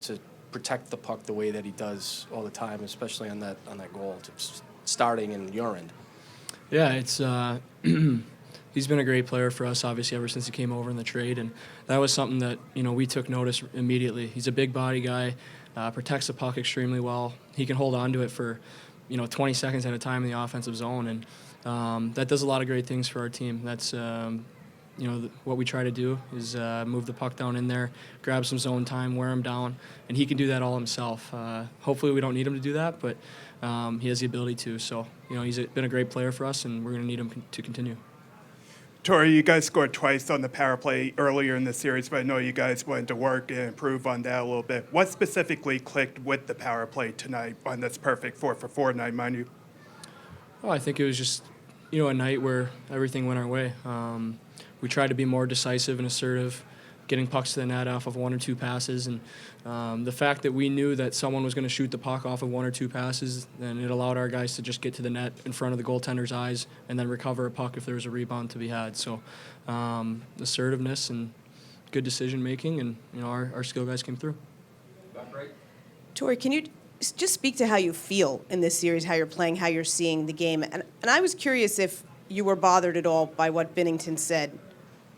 to protect the puck the way that he does all the time, especially on that goal, starting in your end? Yeah, it's he's been a great player for us, obviously, ever since he came over in the trade, and that was something that we took notice immediately. He's a big body guy, protects the puck extremely well. He can hold on to it for 20 seconds at a time in the offensive zone, and that does a lot of great things for our team. That's what we try to do is move the puck down in there, grab some zone time, wear him down, and he can do that all himself. Hopefully we don't need him to do that, but he has the ability to. So, he's been a great player for us, and we're going to need him to continue. Torey, you guys scored twice on the power play earlier in the series, but I know you guys wanted to work and improve on that a little bit. What specifically clicked with the power play tonight on this perfect 4-for-4 night, mind you? Well, I think it was just, a night where everything went our way. We tried to be more decisive and assertive, getting pucks to the net off of one or two passes. And the fact that we knew that someone was going to shoot the puck off of one or two passes, then it allowed our guys to just get to the net in front of the goaltender's eyes and then recover a puck if there was a rebound to be had. So assertiveness and good decision-making, and our skill guys came through. Torey, can you just speak to how you feel in this series, how you're playing, how you're seeing the game? And I was curious if you were bothered at all by what Binnington said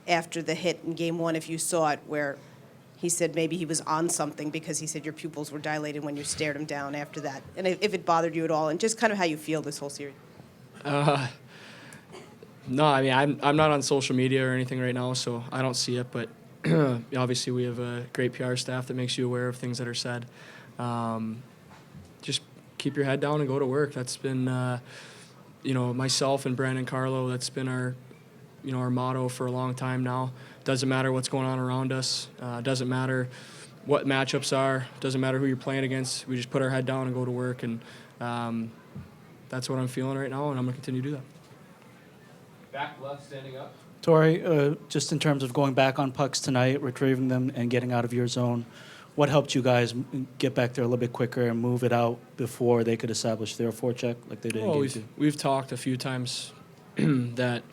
after the hit in Game 1, if you saw it, where he said maybe he was on something because he said your pupils were dilated when you stared him down after that. And if it bothered you at all, and just kind of how you feel this whole series. No, I mean, I'm not on social media or anything right now, so I don't see it. But obviously we have a great PR staff that makes you aware of things that are said. Just keep your head down and go to work. That's been, myself and Brandon Carlo, that's been our motto for a long time now. Doesn't matter what's going on around us. Doesn't matter what matchups are. Doesn't matter who you're playing against. We just put our head down and go to work, and that's what I'm feeling right now, and I'm going to continue to do that. Back left, standing up. Torey, just in terms of going back on pucks tonight, retrieving them and getting out of your zone, what helped you guys get back there a little bit quicker and move it out before they could establish their forecheck like they did in Game 2? We've talked a few times that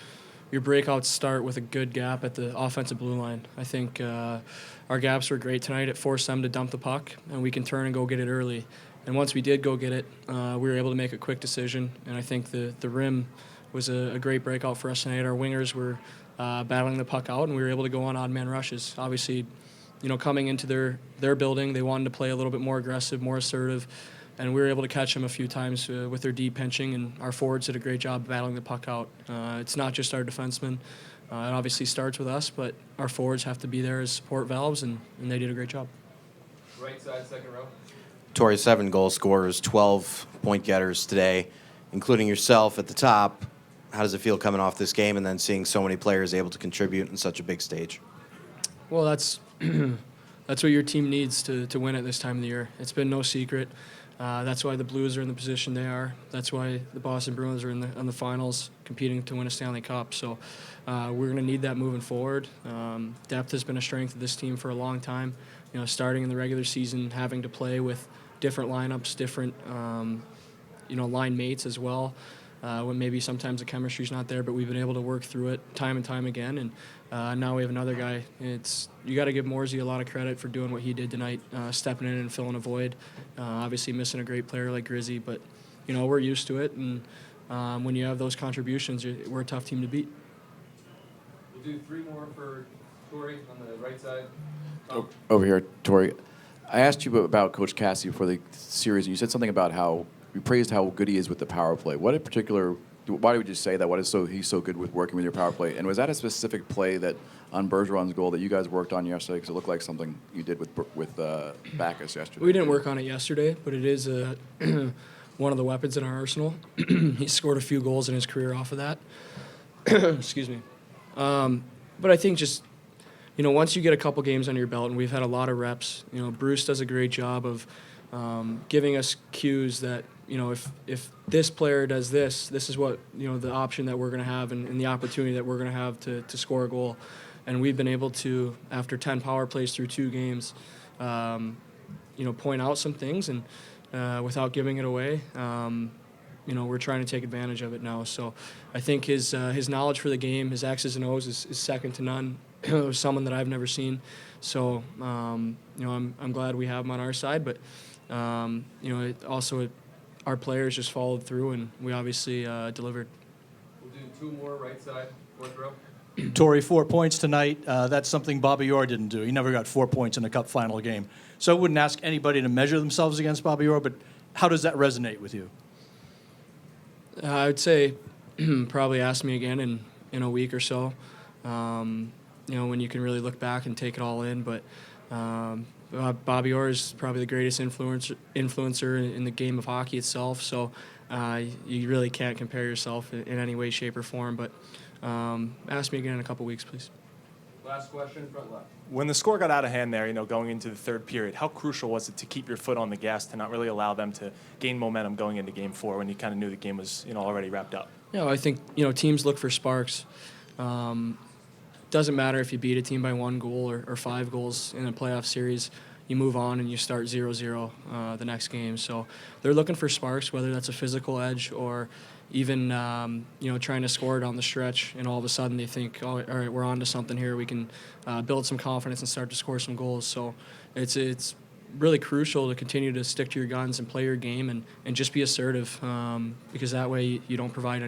your breakouts start with a good gap at the offensive blue line. I think our gaps were great tonight. It forced them to dump the puck, and we can turn and go get it early. And once we did go get it, we were able to make a quick decision, and I think the rim was a great breakout for us tonight. Our wingers were battling the puck out, and we were able to go on odd man rushes. Obviously, coming into their building, they wanted to play a little bit more aggressive, more assertive, and we were able to catch them a few times with their deep pinching, and our forwards did a great job battling the puck out. It's not just our defensemen. It obviously starts with us, but our forwards have to be there as support valves, and they did a great job. Right side, second row. Torey, 7 goal scorers, 12 point getters today, including yourself at the top. How does it feel coming off this game and then seeing so many players able to contribute in such a big stage? Well, that's what your team needs to win at this time of the year. It's been no secret. That's why the Blues are in the position they are. That's why the Boston Bruins are in the finals, competing to win a Stanley Cup. So we're going to need that moving forward. Depth has been a strength of this team for a long time. Starting in the regular season, having to play with different lineups, different line mates as well. When maybe sometimes the chemistry's not there, but we've been able to work through it time and time again. And now we have another guy. You got to give Morsey a lot of credit for doing what he did tonight, stepping in and filling a void. Obviously missing a great player like Grizzy, but we're used to it. And when you have those contributions, we're a tough team to beat. We'll do 3 more for Torey on the right side. Over here, Torey. I asked you about Coach Cassidy before the series, and you said something about how you praised how good he is with the power play. What in particular? Why would you say that? He's so good with working with your power play? And was that a specific play that on Bergeron's goal that you guys worked on yesterday? Because it looked like something you did with Backes yesterday. We didn't work on it yesterday, but it is one of the weapons in our arsenal. He scored a few goals in his career off of that. Excuse me. But I think just once you get a couple games under your belt, and we've had a lot of reps, Bruce does a great job of giving us cues that, if this player does this is what, the option that we're going to have and the opportunity that we're going to have to score a goal. And we've been able to, after 10 power plays through 2 games, point out some things and without giving it away. We're trying to take advantage of it now. So I think his knowledge for the game, his X's and O's is second to none. was someone that I've never seen. So, you know, I'm glad we have him on our side, but, you know, our players just followed through, and we obviously delivered. We'll do 2 more right side, 4th row. Torrey, 4 points tonight. That's something Bobby Orr didn't do. He never got 4 points in a cup final game. So I wouldn't ask anybody to measure themselves against Bobby Orr, but how does that resonate with you? I would say probably ask me again in a week or so. You know, when you can really look back and take it all in. But Bobby Orr is probably the greatest influencer in the game of hockey itself. So you really can't compare yourself in any way, shape, or form. But ask me again in a couple weeks, please. Last question, front left. When the score got out of hand there, going into the third period, how crucial was it to keep your foot on the gas to not really allow them to gain momentum going into Game 4 when you kind of knew the game was already wrapped up? You know, I think teams look for sparks. Doesn't matter if you beat a team by 1 goal or 5 goals in a playoff series. You move on and you start 0-0 the next game. So they're looking for sparks, whether that's a physical edge or even trying to score down the stretch, and all of a sudden they think, oh, all right, we're on to something here. We can build some confidence and start to score some goals. So it's really crucial to continue to stick to your guns and play your game and just be assertive, because that way you don't provide any